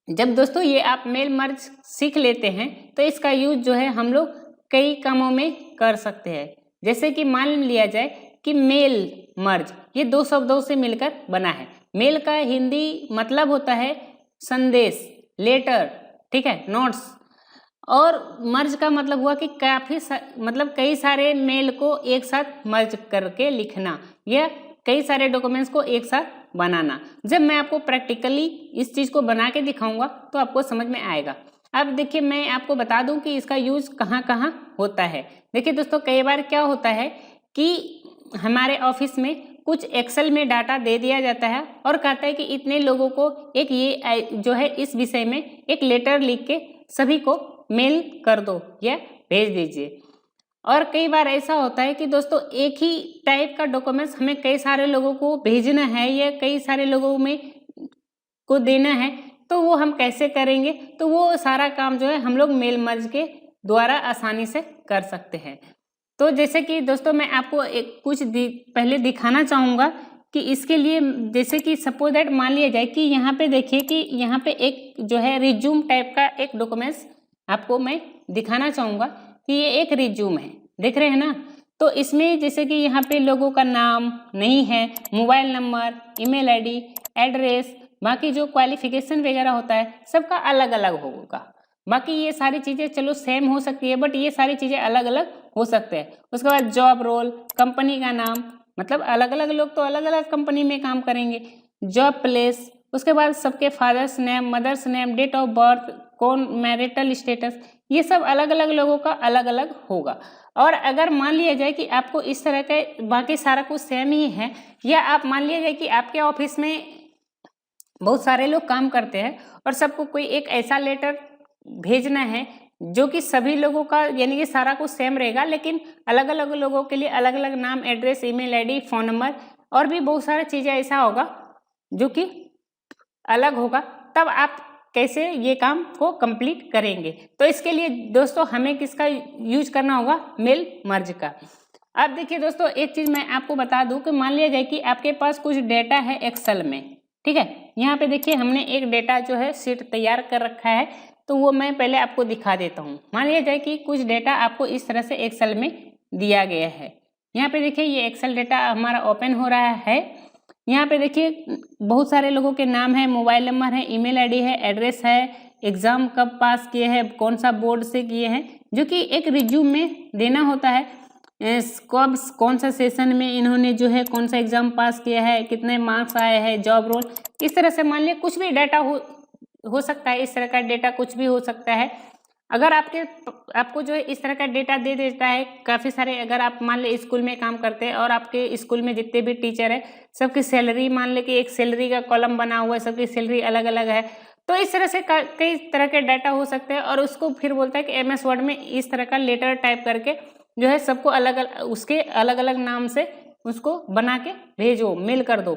जब दोस्तों ये आप मेल मर्ज सीख लेते हैं तो इसका यूज जो है हम लोग कई कामों में कर सकते हैं। जैसे कि मान लिया जाए कि मेल मर्ज ये दो शब्दों से मिलकर बना है। मेल का हिंदी मतलब होता है संदेश, लेटर, ठीक है, नोट्स। और मर्ज का मतलब हुआ कि मतलब कई सारे मेल को एक साथ मर्ज करके लिखना या कई सारे डॉक्यूमेंट्स को एक साथ बनाना। जब मैं आपको प्रैक्टिकली इस चीज़ को बना के दिखाऊंगा तो आपको समझ में आएगा। अब देखिए मैं आपको बता दूं कि इसका यूज कहाँ कहाँ होता है। देखिए दोस्तों कई बार क्या होता है कि हमारे ऑफिस में कुछ एक्सेल में डाटा दे दिया जाता है और कहता है कि इतने लोगों को एक ये जो है इस विषय में एक लेटर लिख के सभी को मेल कर दो या भेज दीजिए। और कई बार ऐसा होता है कि दोस्तों एक ही टाइप का डॉक्यूमेंट्स हमें कई सारे लोगों को भेजना है या कई सारे लोगों में को देना है, तो वो हम कैसे करेंगे? तो वो सारा काम जो है हम लोग मेल मर्ज के द्वारा आसानी से कर सकते हैं। तो जैसे कि दोस्तों मैं आपको एक कुछ पहले दिखाना चाहूँगा कि इसके लिए जैसे कि सपोज दैट मान लिया जाए कि यहाँ पे देखिए कि यहाँ पे एक जो है रिज्यूम टाइप का एक डॉक्यूमेंट्स आपको मैं दिखाना चाहूँगा कि ये एक रिज्यूम है, देख रहे हैं ना। तो इसमें जैसे कि यहाँ पे लोगों का नाम नहीं है, mobile number, email ID, address, बाकी जो क्वालिफिकेशन वगैरह होता है सबका अलग अलग होगा। बाकी ये सारी चीज़ें चलो सेम हो सकती है बट ये सारी चीज़ें अलग अलग हो सकते हैं। उसके बाद जॉब रोल, कंपनी का नाम, मतलब अलग अलग लोग तो अलग अलग कंपनी में काम करेंगे, जॉब प्लेस, उसके बाद सबके father's name, mother's name, date of birth, कौन मैरिटल स्टेटस, ये सब अलग अलग लोगों का अलग अलग होगा। और अगर मान लिया जाए कि आपको इस तरह का बाकी सारा कुछ सेम ही है, या आप मान लिया जाए कि आपके ऑफिस में बहुत सारे लोग काम करते हैं और सबको कोई एक ऐसा लेटर भेजना है जो कि सभी लोगों का यानी कि सारा कुछ सेम रहेगा लेकिन अलग अलग लोगों के लिए अलग अलग नाम, address, email ID, phone number और भी बहुत सारी चीज़ें ऐसा होगा जो कि अलग होगा, तब आप कैसे ये काम को कंप्लीट करेंगे? तो इसके लिए दोस्तों हमें किसका यूज करना होगा? मेल मर्ज का। अब देखिए दोस्तों एक चीज़ मैं आपको बता दूं कि मान लिया जाए कि आपके पास कुछ डेटा है एक्सेल में, ठीक है। यहाँ पे देखिए हमने एक डेटा जो है शीट तैयार कर रखा है, तो वो मैं पहले आपको दिखा देता हूँ। मान लिया जाए कि कुछ डेटा आपको इस तरह से एक्सेल में दिया गया है। यहाँ पे देखिए ये एक्सेल डेटा हमारा ओपन हो रहा है। यहाँ पे देखिए बहुत सारे लोगों के नाम है, मोबाइल नंबर है, ईमेल आईडी है, एड्रेस है, एग्जाम कब पास किए हैं, कौन सा बोर्ड से किए हैं, जो कि एक रिज्यूम में देना होता है। कब कौन सा सेशन में इन्होंने जो है कौन सा एग्जाम पास किया है, कितने मार्क्स आए हैं, जॉब रोल, इस तरह से मान लिया कुछ भी डाटा हो सकता है। इस तरह का डेटा कुछ भी हो सकता है। अगर आपको जो है इस तरह का डेटा दे देता है काफ़ी सारे, अगर आप मान ले स्कूल में काम करते हैं और आपके स्कूल में जितने भी टीचर है सबकी सैलरी, मान ले कि एक सैलरी का कॉलम बना हुआ है, सबकी सैलरी अलग अलग है, तो इस तरह से कई तरह के डाटा हो सकते हैं। और उसको फिर बोलता है कि MS वर्ड में इस तरह का लेटर टाइप करके जो है सबको अलग अलग उसके अलग अलग नाम से उसको बना के भेजो, मेल कर दो।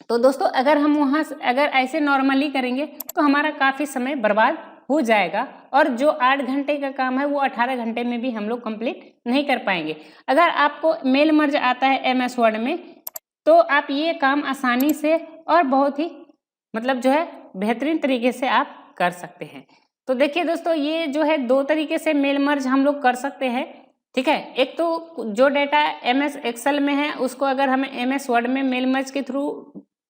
तो दोस्तों अगर हम वहाँ अगर ऐसे नॉर्मली करेंगे तो हमारा काफ़ी समय बर्बाद हो जाएगा और जो 8 घंटे का काम है वो 18 घंटे में भी हम लोग कंप्लीट नहीं कर पाएंगे। अगर आपको मेल मर्ज आता है MS वर्ड में तो आप ये काम आसानी से और बहुत ही मतलब जो है बेहतरीन तरीके से आप कर सकते हैं। तो देखिए दोस्तों ये जो है 2 तरीके से मेल मर्ज हम लोग कर सकते हैं, ठीक है। एक तो जो डेटा MS एक्सेल में है उसको अगर हमें MS वर्ड में मेल मर्ज के थ्रू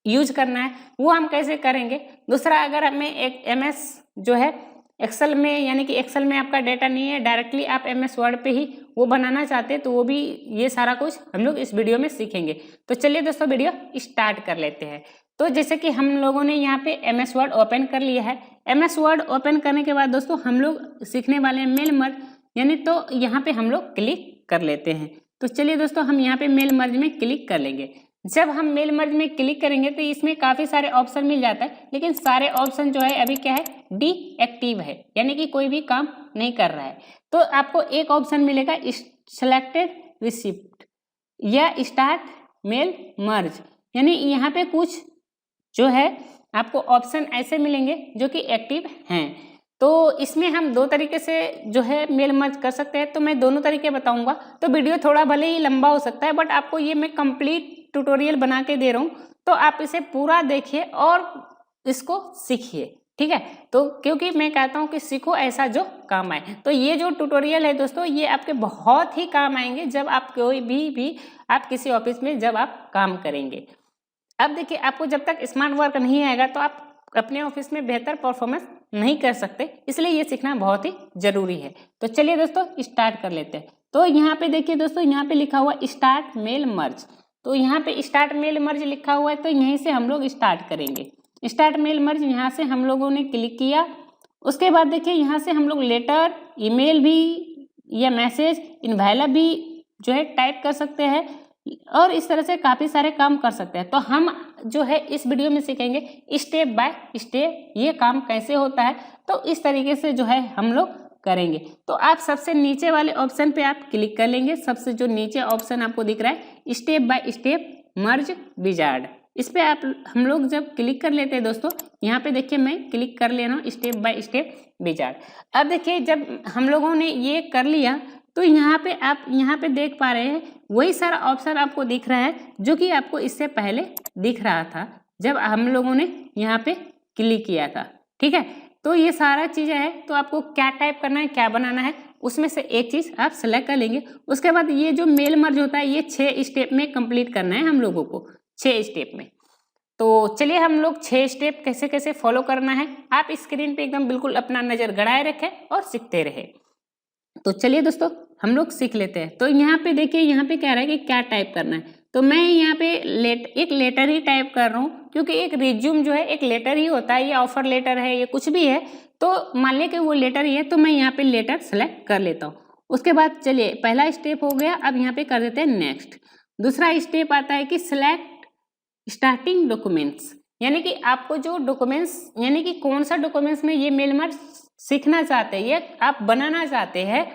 यूज करना है वो हम कैसे करेंगे। दूसरा अगर हमें एक MS जो है एक्सेल में यानी कि एक्सेल में आपका डेटा नहीं है, डायरेक्टली आप MS वर्ड पे ही वो बनाना चाहते हैं, तो वो भी ये सारा कुछ हम लोग इस वीडियो में सीखेंगे। तो चलिए दोस्तों वीडियो स्टार्ट कर लेते हैं। तो जैसे कि हम लोगों ने यहाँ पे MS वर्ड ओपन कर लिया है। MS वर्ड ओपन करने के बाद दोस्तों हम लोग सीखने वाले हैं मेल मर्ज, यानी तो यहाँ पे हम लोग क्लिक कर लेते हैं। तो चलिए दोस्तों हम यहाँ पे मेल मर्ज में क्लिक कर लेंगे। जब हम मेल मर्ज में क्लिक करेंगे तो इसमें काफ़ी सारे ऑप्शन मिल जाता है, लेकिन सारे ऑप्शन जो है अभी क्या है, डीएक्टिव है, यानी कि कोई भी काम नहीं कर रहा है। तो आपको एक ऑप्शन मिलेगा सिलेक्टेड रिसिप्ट या स्टार्ट मेल मर्ज, यानी यहाँ पे कुछ जो है आपको ऑप्शन ऐसे मिलेंगे जो कि एक्टिव हैं। तो इसमें हम 2 तरीके से जो है मेल मर्ज कर सकते हैं, तो मैं दोनों तरीके बताऊंगा। तो वीडियो थोड़ा भले ही लंबा हो सकता है बट आपको ये मैं कंप्लीट ट्यूटोरियल बना के दे रहा हूँ, तो आप इसे पूरा देखिए और इसको सीखिए, ठीक है। तो क्योंकि मैं कहता हूँ कि सीखो ऐसा जो काम आए, तो ये जो ट्यूटोरियल है दोस्तों ये आपके बहुत ही काम आएंगे जब आप कोई भी आप किसी ऑफिस में जब आप काम करेंगे। अब देखिए, आपको जब तक स्मार्ट वर्क नहीं आएगा तो आप अपने ऑफिस में बेहतर परफॉर्मेंस नहीं कर सकते, इसलिए ये सीखना बहुत ही जरूरी है। तो चलिए दोस्तों स्टार्ट कर लेते हैं। तो यहाँ पे देखिए दोस्तों, यहाँ पे लिखा हुआ स्टार्ट मेल मर्ज, तो यहाँ पे स्टार्ट मेल मर्ज लिखा हुआ है, तो यहीं से हम लोग स्टार्ट करेंगे। स्टार्ट मेल मर्ज यहाँ से हम लोगों ने क्लिक किया। उसके बाद देखिए यहाँ से हम लोग लेटर, ईमेल भी या मैसेज, इनवॉल्व भी जो है टाइप कर सकते हैं और इस तरह से काफ़ी सारे काम कर सकते हैं। तो हम जो है इस वीडियो में सीखेंगे स्टेप बाय स्टेप ये काम कैसे होता है, तो इस तरीके से जो है हम लोग करेंगे। तो आप सबसे नीचे वाले ऑप्शन पे आप क्लिक कर लेंगे। सबसे जो नीचे ऑप्शन आपको दिख रहा है step by step merge wizard, इस पे आप हम लोग जब क्लिक कर लेते हैं दोस्तों, यहाँ पे देखिए मैं क्लिक कर ले रहा हूँ स्टेप बाय स्टेप विजार्ड। अब देखिए जब हम लोगों ने ये कर लिया तो यहाँ पे आप यहाँ पे देख पा रहे हैं वही सारा ऑप्शन आपको दिख रहा है जो कि आपको इससे पहले दिख रहा था जब हम लोगों ने यहाँ पे क्लिक किया था। ठीक है, तो ये सारा चीज़ें है, तो आपको क्या टाइप करना है, क्या बनाना है, उसमें से एक चीज़ आप सेलेक्ट कर लेंगे। उसके बाद ये जो मेल मर्ज होता है ये 6 स्टेप में कंप्लीट करना है हम लोगों को, 6 स्टेप में। तो चलिए हम लोग 6 स्टेप कैसे कैसे फॉलो करना है आप स्क्रीन पे एकदम बिल्कुल अपना नज़र गड़ाए रखें और सीखते रहे। तो चलिए दोस्तों हम लोग सीख लेते हैं। तो यहाँ पे देखिए, यहाँ पे कह रहा है कि क्या टाइप करना है, तो मैं यहाँ पे एक लेटर ही टाइप कर रहा हूँ, क्योंकि एक रिज्यूम जो है एक लेटर ही होता है, ये ऑफर लेटर है, ये कुछ भी है, तो मान लिया कि वो लेटर ही है, तो मैं यहाँ पे लेटर सेलेक्ट कर लेता हूँ। उसके बाद चलिए पहला स्टेप हो गया, अब यहाँ पे कर देते हैं नेक्स्ट। दूसरा स्टेप आता है कि सिलेक्ट स्टार्टिंग डॉक्यूमेंट्स, यानी कि आपको जो डॉक्यूमेंट्स, यानी कि कौन सा डॉक्यूमेंट्स में ये मेल मर्ज सीखना चाहते हैं, ये आप बनाना चाहते हैं,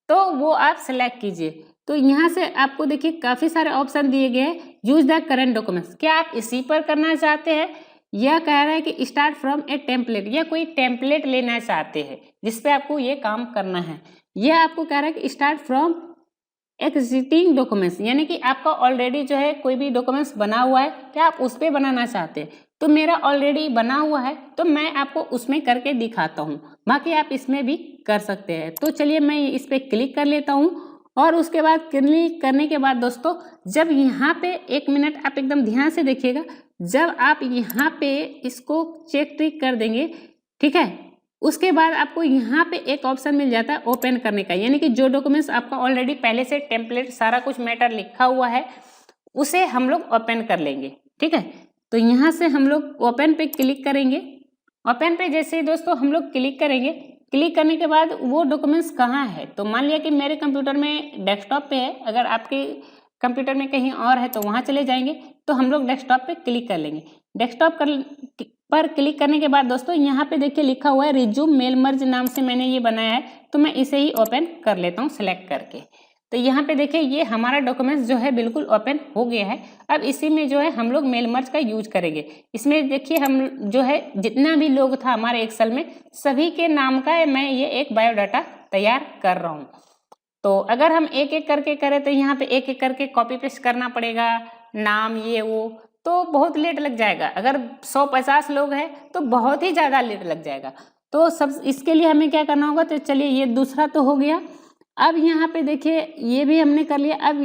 तो वो आप सेलेक्ट कीजिए। तो यहाँ से आपको देखिए काफ़ी सारे ऑप्शन दिए गए हैं। यूज द करंट डॉक्यूमेंट्स, क्या आप इसी पर करना चाहते हैं, यह कह रहा है कि स्टार्ट फ्रॉम ए टेम्पलेट, या कोई टेम्पलेट लेना चाहते हैं जिसपे आपको ये काम करना है। यह आपको कह रहा है कि स्टार्ट फ्रॉम एग्जिस्टिंग डॉक्यूमेंट्स, यानी कि आपका ऑलरेडी जो है कोई भी डॉक्यूमेंट्स बना हुआ है, क्या आप उस पर बनाना चाहते हैं, तो मेरा ऑलरेडी बना हुआ है तो मैं आपको उसमें करके दिखाता हूँ, बाकी आप इसमें भी कर सकते हैं। तो चलिए मैं इस पर क्लिक कर लेता हूँ और उसके बाद क्लिक करने के बाद दोस्तों जब यहाँ पे 1 मिनट आप एकदम ध्यान से देखिएगा, जब आप यहाँ पे इसको चेक टिक कर देंगे, ठीक है, उसके बाद आपको यहाँ पे एक ऑप्शन मिल जाता है ओपन करने का, यानी कि जो डॉक्यूमेंट्स आपका ऑलरेडी पहले से टेम्पलेट सारा कुछ मैटर लिखा हुआ है उसे हम लोग ओपन कर लेंगे। ठीक है, तो यहाँ से हम लोग ओपन पे क्लिक करेंगे। ओपन पे जैसे ही दोस्तों हम लोग क्लिक करेंगे, क्लिक करने के बाद वो डॉक्यूमेंट्स कहाँ है, तो मान लिया कि मेरे कंप्यूटर में डेस्कटॉप पे है, अगर आपके कंप्यूटर में कहीं और है तो वहाँ चले जाएंगे, तो हम लोग डेस्कटॉप पे क्लिक कर लेंगे। डेस्कटॉप पर क्लिक करने के बाद दोस्तों यहाँ पे देखिए लिखा हुआ है रिज्यूम मेल मर्ज नाम से मैंने ये बनाया है, तो मैं इसे ही ओपन कर लेता हूँ सिलेक्ट करके। तो यहाँ पे देखिए ये हमारा डॉक्यूमेंट्स जो है बिल्कुल ओपन हो गया है। अब इसी में जो है हम लोग मेल मर्ज का यूज करेंगे। इसमें देखिए हम जो है जितना भी लोग था हमारे एक्सेल में सभी के नाम का मैं ये एक बायोडाटा तैयार कर रहा हूँ। तो अगर हम एक एक करके करें तो यहाँ पे एक एक करके कॉपी पेस्ट करना पड़ेगा, नाम ये वो, तो बहुत लेट लग जाएगा। अगर 150 लोग हैं तो बहुत ही ज़्यादा लेट लग जाएगा। तो सब इसके लिए हमें क्या करना होगा, तो चलिए ये दूसरा तो हो गया। अब यहाँ पे देखिए ये भी हमने कर लिया, अब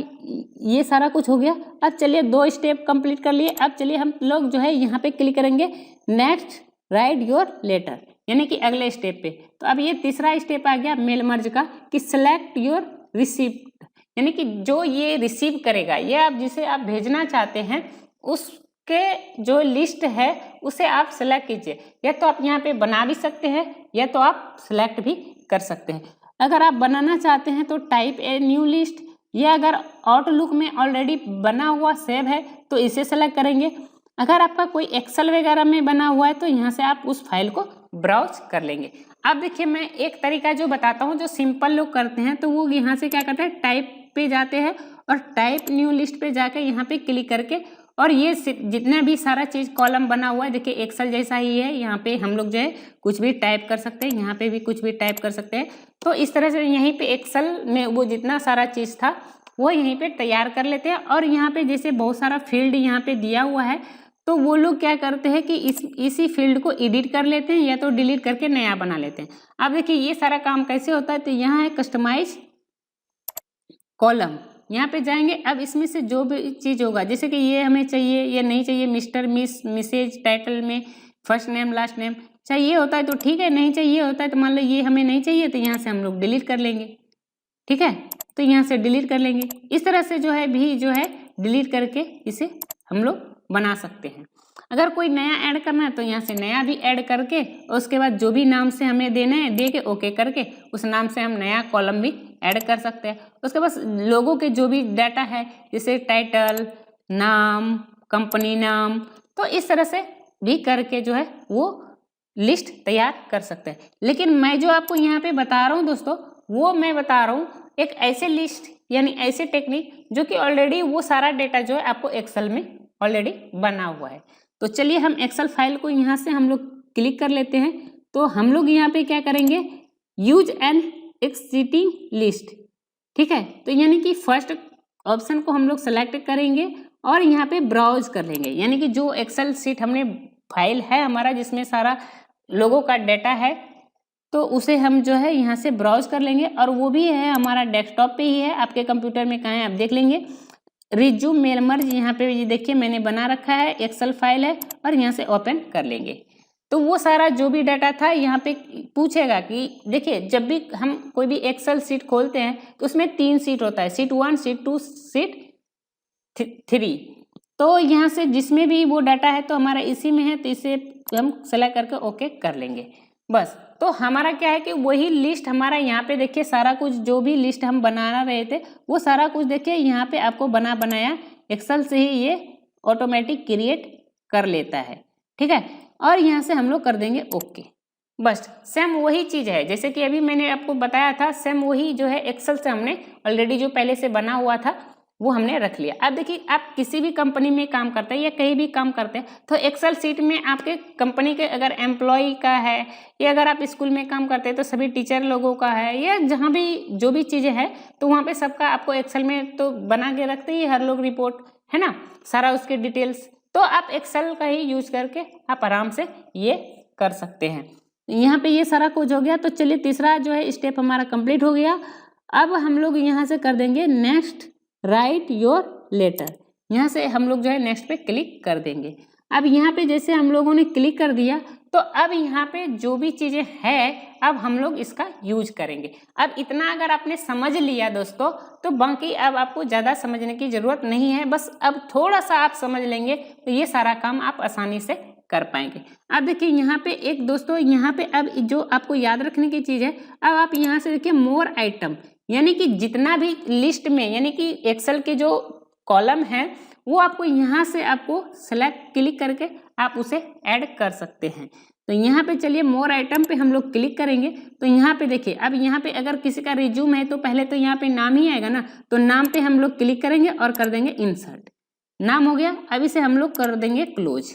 ये सारा कुछ हो गया। अब चलिए 2 स्टेप कंप्लीट कर लिए। अब चलिए हम लोग जो है यहाँ पे क्लिक करेंगे नेक्स्ट राइट योर लेटर, यानी कि अगले स्टेप पे। तो अब ये तीसरा स्टेप आ गया मेल मर्ज का कि सेलेक्ट योर रिसिप्ट, यानी कि जो ये रिसीव करेगा, ये आप जिसे आप भेजना चाहते हैं उसके जो लिस्ट है उसे आप सेलेक्ट कीजिए। या तो आप यहाँ पे बना भी सकते हैं या तो आप सेलेक्ट भी कर सकते हैं। अगर आप बनाना चाहते हैं तो टाइप ए न्यू लिस्ट, या अगर आउटलुक में ऑलरेडी बना हुआ सेव है तो इसे सेलेक्ट करेंगे। अगर आपका कोई एक्सेल वगैरह में बना हुआ है तो यहाँ से आप उस फाइल को ब्राउज कर लेंगे। अब देखिए मैं एक तरीका जो बताता हूँ, जो सिंपल लोग करते हैं तो वो यहाँ से क्या करते हैं, टाइप पे जाते हैं और टाइप न्यू लिस्ट पे जाके यहाँ पे क्लिक करके, और ये जितना भी सारा चीज़ कॉलम बना हुआ है देखिए एक्सेल जैसा ही है, यहाँ पे हम लोग जो है कुछ भी टाइप कर सकते हैं, यहाँ पे भी कुछ भी टाइप कर सकते हैं। तो इस तरह से यहीं पे एक्सेल में वो जितना सारा चीज़ था वो यहीं पे तैयार कर लेते हैं। और यहाँ पे जैसे बहुत सारा फील्ड यहाँ पे दिया हुआ है तो वो लोग क्या करते हैं कि इसी फील्ड को एडिट कर लेते हैं या तो डिलीट करके नया बना लेते हैं। अब देखिए ये सारा काम कैसे होता है, तो यहाँ है कस्टमाइज कॉलम, यहाँ पे जाएंगे। अब इसमें से जो भी चीज़ होगा, जैसे कि ये हमें चाहिए, ये नहीं चाहिए, मिस्टर मिस मिसेज टाइटल में फर्स्ट नेम लास्ट नेम चाहिए होता है तो ठीक है, नहीं चाहिए होता है तो मान लो ये हमें नहीं चाहिए तो यहाँ से हम लोग डिलीट कर लेंगे, ठीक है, तो यहाँ से डिलीट कर लेंगे। इस तरह से जो है भी जो है डिलीट करके इसे हम लोग बना सकते हैं। अगर कोई नया ऐड करना है तो यहाँ से नया भी ऐड करके और उसके बाद जो भी नाम से हमें देना है दे के ओके करके उस नाम से हम नया कॉलम भी ऐड कर सकते हैं। उसके बाद लोगों के जो भी डाटा है जैसे टाइटल, नाम, कंपनी नाम, तो इस तरह से भी करके जो है वो लिस्ट तैयार कर सकते हैं। लेकिन मैं जो आपको यहाँ पे बता रहा हूँ दोस्तों, वो मैं बता रहा हूँ एक ऐसे लिस्ट यानी ऐसे टेक्निक जो कि ऑलरेडी वो सारा डेटा जो है आपको एक्सेल में ऑलरेडी बना हुआ है। तो चलिए हम एक्सेल फाइल को यहाँ से हम लोग क्लिक कर लेते हैं। तो हम लोग यहाँ पे क्या करेंगे, यूज एन एक्सिस्टिंग लिस्ट, ठीक है, तो यानी कि फर्स्ट ऑप्शन को हम लोग सेलेक्ट करेंगे और यहाँ पे ब्राउज कर लेंगे, यानी कि जो एक्सेल सीट हमने फाइल है हमारा जिसमें सारा लोगों का डाटा है तो उसे हम जो है यहाँ से ब्राउज कर लेंगे और वो भी है हमारा डेस्कटॉप पे ही है, आपके कंप्यूटर में कहाँ है आप देख लेंगे। रिज्यूम मेल मर्ज यहाँ पे ये देखिए मैंने बना रखा है, एक्सेल फाइल है और यहाँ से ओपन कर लेंगे। तो वो सारा जो भी डाटा था यहाँ पे पूछेगा कि देखिए जब भी हम कोई भी एक्सेल सीट खोलते हैं तो उसमें 3 सीट होता है, सीट 1, सीट 2, सीट 3। तो यहाँ से जिसमें भी वो डाटा है तो हमारा इसी में है तो इसे हम सेलेक्ट करके ओके कर लेंगे बस। तो हमारा क्या है कि वही लिस्ट हमारा यहाँ पे देखिए सारा कुछ जो भी लिस्ट हम बना रहे थे वो सारा कुछ देखिए यहाँ पे आपको बनाया एक्सेल से ही ये ऑटोमेटिक क्रिएट कर लेता है, ठीक है। और यहाँ से हम लोग कर देंगे ओके, बस सेम वही चीज़ है जैसे कि अभी मैंने आपको बताया था, सेम वही जो है एक्सेल से हमने ऑलरेडी जो पहले से बना हुआ था वो हमने रख लिया। अब देखिए आप किसी भी कंपनी में काम करते हैं या कहीं भी काम करते हैं तो एक्सेल सीट में आपके कंपनी के अगर एम्प्लॉय का है या अगर आप स्कूल में काम करते हैं तो सभी टीचर लोगों का है या जहाँ भी जो भी चीज़ें हैं तो वहाँ पे सबका आपको एक्सेल में तो बना के रखते ही हर लोग रिपोर्ट, है ना, सारा उसके डिटेल्स। तो आप एक्सेल का ही यूज करके आप आराम से ये कर सकते हैं। यहाँ पे ये सारा कुछ हो गया। तो चलिए तीसरा जो है स्टेप हमारा कंप्लीट हो गया। अब हम लोग यहाँ से कर देंगे नेक्स्ट राइट योर लेटर, यहाँ से हम लोग जो है नेक्स्ट पे क्लिक कर देंगे। अब यहाँ पे जैसे हम लोगों ने क्लिक कर दिया तो अब यहाँ पे जो भी चीज़ें हैं अब हम लोग इसका यूज करेंगे। अब इतना अगर आपने समझ लिया दोस्तों तो बाकी अब आपको ज़्यादा समझने की ज़रूरत नहीं है, बस अब थोड़ा सा आप समझ लेंगे तो ये सारा काम आप आसानी से कर पाएंगे। अब देखिए यहाँ पे एक दोस्तों यहाँ पे अब जो आपको याद रखने की चीज़ है, अब आप यहाँ से देखिए मोर आइटम, यानी कि जितना भी लिस्ट में यानी कि एक्सेल के जो कॉलम है वो आपको यहाँ से आपको सेलेक्ट क्लिक करके आप उसे ऐड कर सकते हैं। तो यहाँ पे चलिए मोर आइटम पे हम लोग क्लिक करेंगे तो यहाँ पे देखिए अब यहाँ पे अगर किसी का रिज्यूम है तो पहले तो यहाँ पे नाम ही आएगा ना, तो नाम पे हम लोग क्लिक करेंगे और कर देंगे इंसर्ट, नाम हो गया। अब इसे हम लोग कर देंगे क्लोज।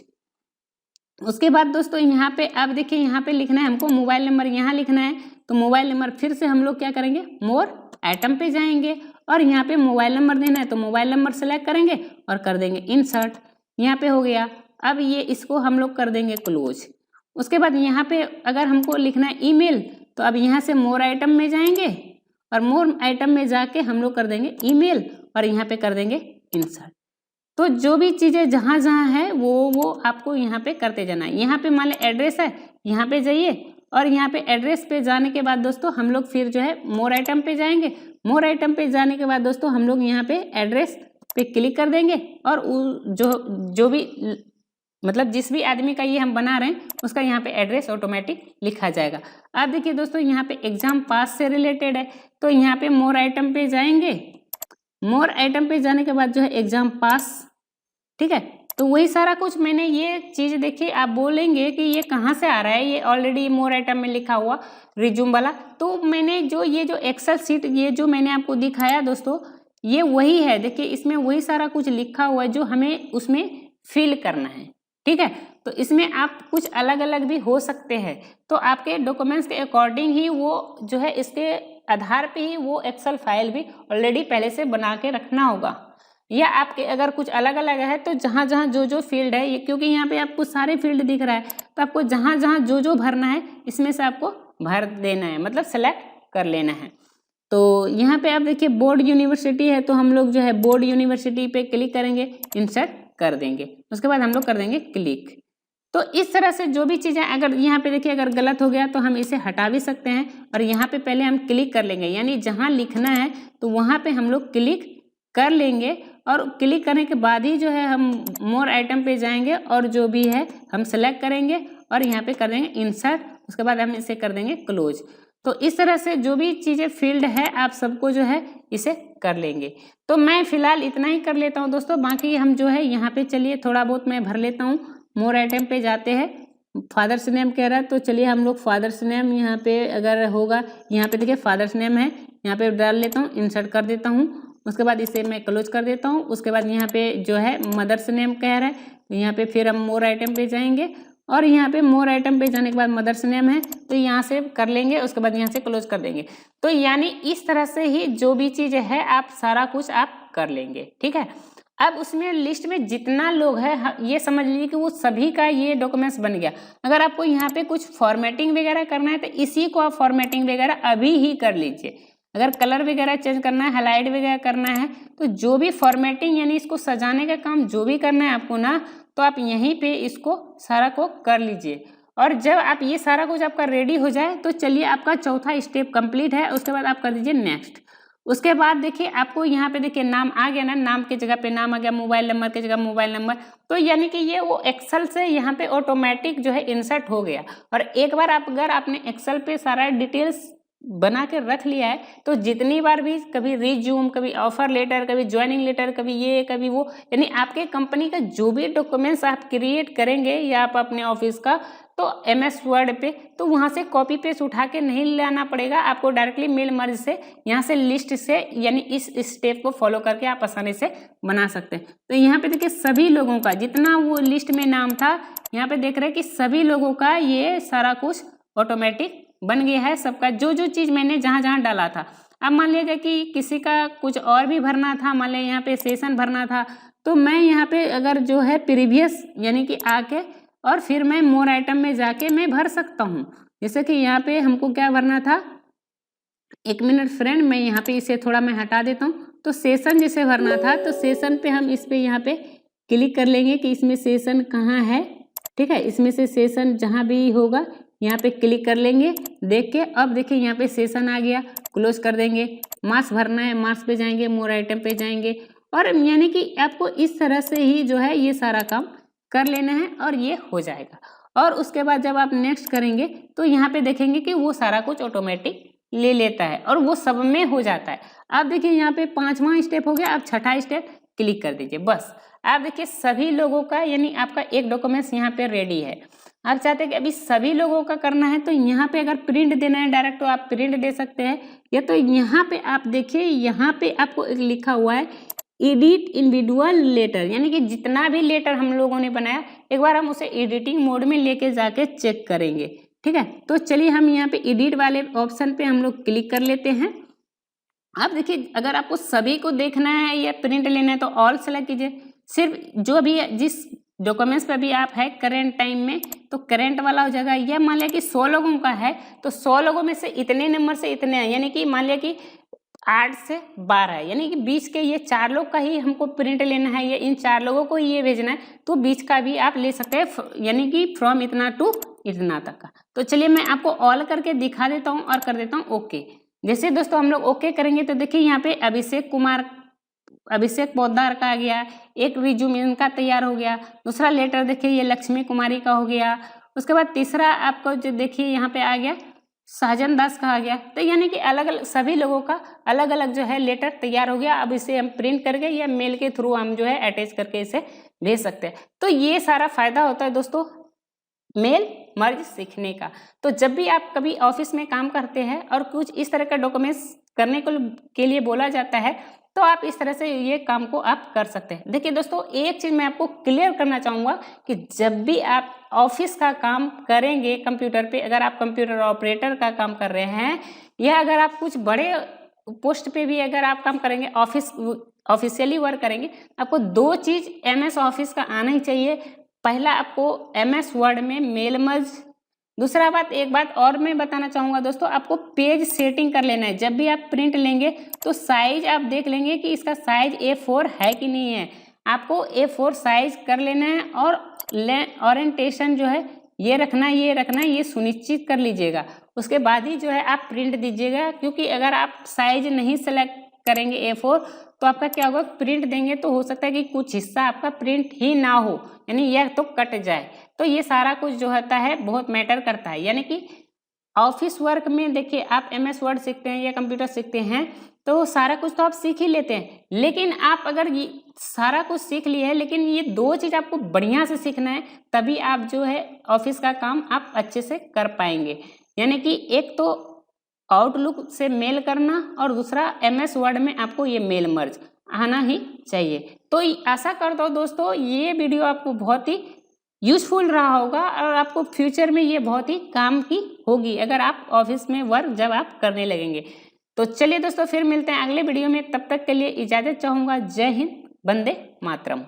उसके बाद दोस्तों यहाँ पे अब देखिए यहाँ पे लिखना है हमको मोबाइल नंबर, यहाँ लिखना है तो मोबाइल नंबर फिर से हम लोग क्या करेंगे मोर आइटम पे जाएंगे और यहाँ पे मोबाइल नंबर देना है तो मोबाइल नंबर सेलेक्ट करेंगे और कर देंगे इंसर्ट, यहाँ पे हो गया। अब ये इसको हम लोग कर देंगे क्लोज। उसके बाद यहाँ पे अगर हमको लिखना है ईमेल तो अब यहाँ से मोर आइटम में जाएंगे और मोर आइटम में जाके हम लोग कर देंगे ईमेल और यहाँ पे कर देंगे इंसर्ट। तो जो भी चीज़ें जहाँ जहाँ है वो आपको यहाँ पे करते जाना है। यहाँ पे मान लें एड्रेस है, यहाँ पे जाइए और यहाँ पे एड्रेस पे जाने के बाद दोस्तों हम लोग फिर जो है मोर आइटम पे जाएंगे। मोर आइटम पे जाने के बाद दोस्तों हम लोग यहाँ पे एड्रेस पे क्लिक कर देंगे और जो भी मतलब जिस भी आदमी का ये हम बना रहे हैं उसका यहाँ पे एड्रेस ऑटोमेटिक लिखा जाएगा। अब देखिए दोस्तों यहाँ पे एग्जाम पास से रिलेटेड है तो यहाँ पे मोर आइटम पे जाएंगे। मोर आइटम पे जाने के बाद जो है एग्जाम पास, ठीक है, तो वही सारा कुछ मैंने ये चीज़ देखिए आप बोलेंगे कि ये कहाँ से आ रहा है, ये ऑलरेडी मोर आइटम में लिखा हुआ रिज्यूम वाला। तो मैंने जो ये जो एक्सेल सीट ये जो मैंने आपको दिखाया दोस्तों ये वही है, देखिए इसमें वही सारा कुछ लिखा हुआ है जो हमें उसमें फिल करना है, ठीक है। तो इसमें आप कुछ अलग अलग भी हो सकते हैं, तो आपके डॉक्यूमेंट्स के अकॉर्डिंग ही वो जो है इसके आधार पे ही वो एक्सेल फाइल भी ऑलरेडी पहले से बना के रखना होगा। या आपके अगर कुछ अलग अलग है तो जहाँ जहाँ जो जो फील्ड है, ये क्योंकि यहाँ पे आपको सारे फील्ड दिख रहा है तो आपको जहाँ जहाँ जो जो भरना है इसमें से आपको भर देना है, मतलब सेलेक्ट कर लेना है। तो यहाँ पे आप देखिए बोर्ड यूनिवर्सिटी है तो हम लोग जो है बोर्ड यूनिवर्सिटी पे क्लिक करेंगे, इंसर्ट कर देंगे, उसके बाद हम लोग कर देंगे क्लिक। तो इस तरह से जो भी चीज़ें अगर यहाँ पे देखिए अगर गलत हो गया तो हम इसे हटा भी सकते हैं और यहाँ पे पहले हम क्लिक कर लेंगे, यानी जहाँ लिखना है तो वहाँ पे हम लोग क्लिक कर लेंगे और क्लिक करने के बाद ही जो है हम मोर आइटम पे जाएंगे और जो भी है हम सेलेक्ट करेंगे और यहाँ पे कर देंगे इंसर्ट, उसके बाद हम इसे कर देंगे क्लोज। तो इस तरह से जो भी चीज़ें फील्ड है आप सबको जो है इसे कर लेंगे। तो मैं फिलहाल इतना ही कर लेता हूँ दोस्तों, बाकी हम जो है यहाँ पे चलिए थोड़ा बहुत मैं भर लेता हूँ। मोर आइटम पे जाते हैं, फादर्स नेम कह रहा है तो चलिए हम लोग फादर्स नेम यहाँ पे अगर होगा, यहाँ पे देखिए फादर्स नेम है, यहाँ पे डाल लेता हूँ, इंसर्ट कर देता हूँ, उसके बाद इसे मैं क्लोज कर देता हूँ। उसके बाद यहाँ पे जो है मदर्स नेम कह रहा है तो यहाँ पे फिर हम मोर आइटम पे जाएंगे और यहाँ पे मोर आइटम पे जाने के बाद मदर्स नेम है तो यहाँ से कर लेंगे, उसके बाद यहाँ से क्लोज कर देंगे। तो यानी इस तरह से ही जो भी चीज़ है आप सारा कुछ आप कर लेंगे, ठीक है। अब उसमें लिस्ट में जितना लोग है ये समझ लीजिए कि वो सभी का ये डॉक्यूमेंट्स बन गया। अगर आपको यहाँ पे कुछ फॉर्मेटिंग वगैरह करना है तो इसी को आप फॉर्मेटिंग वगैरह अभी ही कर लीजिए। अगर कलर वगैरह चेंज करना है, हाईलाइट वगैरह करना है तो जो भी फॉर्मेटिंग यानी इसको सजाने का काम जो भी करना है आपको ना, तो आप यहीं पे इसको सारा को कर लीजिए। और जब आप ये सारा कुछ आपका रेडी हो जाए तो चलिए आपका चौथा स्टेप कंप्लीट है, उसके बाद आप कर दीजिए नेक्स्ट। उसके बाद देखिए आपको यहाँ पे देखिए नाम आ गया ना, नाम की जगह पे नाम आ गया, मोबाइल नंबर की जगह मोबाइल नंबर, तो यानी कि ये वो एक्सेल से यहाँ पे ऑटोमेटिक जो है इंसर्ट हो गया। और एक बार आप अगर आपने एक्सेल पे सारा डिटेल्स बना के रख लिया है तो जितनी बार भी कभी रिज्यूम, कभी ऑफर लेटर, कभी ज्वाइनिंग लेटर, कभी ये कभी वो, यानी आपके कंपनी का जो भी डॉक्यूमेंट्स आप क्रिएट करेंगे या आप अपने ऑफिस का, तो MS वर्ड पे तो वहाँ से कॉपी पेस्ट उठा के नहीं लाना पड़ेगा आपको, डायरेक्टली मेल मर्ज से यहाँ से लिस्ट से यानी इस स्टेप को फॉलो करके आप आसानी से बना सकते हैं। तो यहाँ पे देखिए सभी लोगों का जितना वो लिस्ट में नाम था, यहाँ पे देख रहे हैं कि सभी लोगों का ये सारा कुछ ऑटोमेटिक बन गया है, सबका जो जो चीज़ मैंने जहाँ जहाँ डाला था। अब मान लीजिए कि किसी का कुछ और भी भरना था, मान लीजिए यहाँ पे सेशन भरना था तो मैं यहाँ पे अगर जो है प्रीवियस यानी कि आके और फिर मैं मोर आइटम में जाके मैं भर सकता हूँ। जैसे कि यहाँ पे हमको क्या भरना था, एक मिनट फ्रेंड, मैं यहाँ पे इसे थोड़ा मैं हटा देता हूँ। तो सेशन जैसे भरना था तो सेशन पे हम इस पे यहाँ पे क्लिक कर लेंगे कि इसमें सेशन कहाँ है, ठीक है। इसमें से सेशन जहाँ भी होगा यहाँ पे क्लिक कर लेंगे देख के। अब देखिए यहाँ पे सेशन आ गया, क्लोज कर देंगे। मार्क्स भरना है, मार्क्स पे जाएंगे, मोर आइटम पे जाएंगे और यानी कि आपको इस तरह से ही जो है ये सारा काम कर लेना है और ये हो जाएगा। और उसके बाद जब आप नेक्स्ट करेंगे तो यहाँ पे देखेंगे कि वो सारा कुछ ऑटोमेटिक ले लेता है और वो सब में हो जाता है। आप देखिए यहाँ पे 5वां स्टेप हो गया, आप 6ठा स्टेप क्लिक कर दीजिए, बस आप देखिए सभी लोगों का यानी आपका एक डॉक्यूमेंट्स यहाँ पे रेडी है। आप चाहते हैं कि अभी सभी लोगों का करना है तो यहाँ पे अगर प्रिंट देना है डायरेक्ट तो आप प्रिंट दे सकते हैं, या तो यहाँ पे आप देखिए यहाँ पे आपको एक लिखा हुआ है एडिट इंडिविजुअल लेटर, यानी कि जितना भी लेटर हम लोगों ने बनाया एक बार हम उसे एडिटिंग मोड में लेके जाके चेक करेंगे, ठीक है। तो चलिए हम यहाँ पे एडिट वाले ऑप्शन पे हम लोग क्लिक कर लेते हैं। आप देखिए अगर आपको सभी को देखना है या प्रिंट लेना है तो ऑल सेलेक्ट कीजिए। सिर्फ जो भी जिस डॉक्यूमेंट्स पे भी आप है करेंट टाइम में तो करेंट वाला हो जाएगा। या मान लिया कि 100 लोगों का है तो 100 लोगों में से इतने नंबर से इतने हैं, यानी कि मान लिया कि 8 से 12 है, यानी कि बीच के ये 4 लोग का ही हमको प्रिंट लेना है या इन 4 लोगों को ये भेजना है तो बीच का भी आप ले सकते हैं, यानी कि फ्रॉम इतना टू इतना तक का। तो चलिए मैं आपको ऑल करके दिखा देता हूँ और कर देता हूँ ओके। जैसे दोस्तों हम लोग ओके करेंगे तो देखिए यहाँ पे अभिषेक पोद्दार का आ गया, एक रिज्यूम इनका तैयार हो गया। दूसरा लेटर देखिए ये लक्ष्मी कुमारी का हो गया। उसके बाद तीसरा आपको जो देखिए यहाँ पे आ गया सहजन दास का आ गया। तो यानी कि अलग अलग सभी लोगों का अलग अलग जो है लेटर तैयार हो गया। अब इसे हम प्रिंट करके या मेल के थ्रू हम जो है अटैच करके इसे भेज सकते हैं। तो ये सारा फायदा होता है दोस्तों मेल मर्ज सीखने का। तो जब भी आप कभी ऑफिस में काम करते हैं और कुछ इस तरह का डॉक्यूमेंट्स करने के लिए बोला जाता है तो आप इस तरह से ये काम को आप कर सकते हैं। देखिए दोस्तों एक चीज मैं आपको क्लियर करना चाहूँगा कि जब भी आप ऑफिस का काम करेंगे कंप्यूटर पे, अगर आप कंप्यूटर ऑपरेटर का काम कर रहे हैं या अगर आप कुछ बड़े पोस्ट पे भी अगर आप काम करेंगे ऑफिस ऑफिशियली वर्क करेंगे, आपको 2 चीज़ MS ऑफिस का आना ही चाहिए। पहला आपको MS वर्ड में मेल मर्ज, दूसरा बात एक बात और मैं बताना चाहूँगा दोस्तों, आपको पेज सेटिंग कर लेना है। जब भी आप प्रिंट लेंगे तो साइज आप देख लेंगे कि इसका साइज A4 है कि नहीं है, आपको A4 साइज कर लेना है और ओरिएंटेशन जो है ये रखना ये सुनिश्चित कर लीजिएगा। उसके बाद ही जो है आप प्रिंट दीजिएगा, क्योंकि अगर आप साइज नहीं सेलेक्ट करेंगे A4 तो आपका क्या होगा, प्रिंट देंगे तो हो सकता है कि कुछ हिस्सा आपका प्रिंट ही ना हो, यानी यह तो कट जाए। तो ये सारा कुछ जो होता है बहुत मैटर करता है। यानी कि ऑफिस वर्क में देखिए आप MS वर्ड सीखते हैं या कंप्यूटर सीखते हैं तो सारा कुछ तो आप सीख ही लेते हैं, लेकिन आप अगर ये सारा कुछ सीख लिए है लेकिन ये 2 चीज़ आपको बढ़िया से सीखना है, तभी आप जो है ऑफिस का काम आप अच्छे से कर पाएंगे। यानी कि एक तो आउटलुक से मेल करना और दूसरा MS वर्ड में आपको ये मेल मर्ज आना ही चाहिए। तो आशा करता हूँ दोस्तों ये वीडियो आपको बहुत ही यूजफुल रहा होगा और आपको फ्यूचर में ये बहुत ही काम की होगी अगर आप ऑफिस में वर्क जब आप करने लगेंगे। तो चलिए दोस्तों फिर मिलते हैं अगले वीडियो में, तब तक के लिए इजाज़त चाहूँगा। जय हिंद, वंदे मातरम।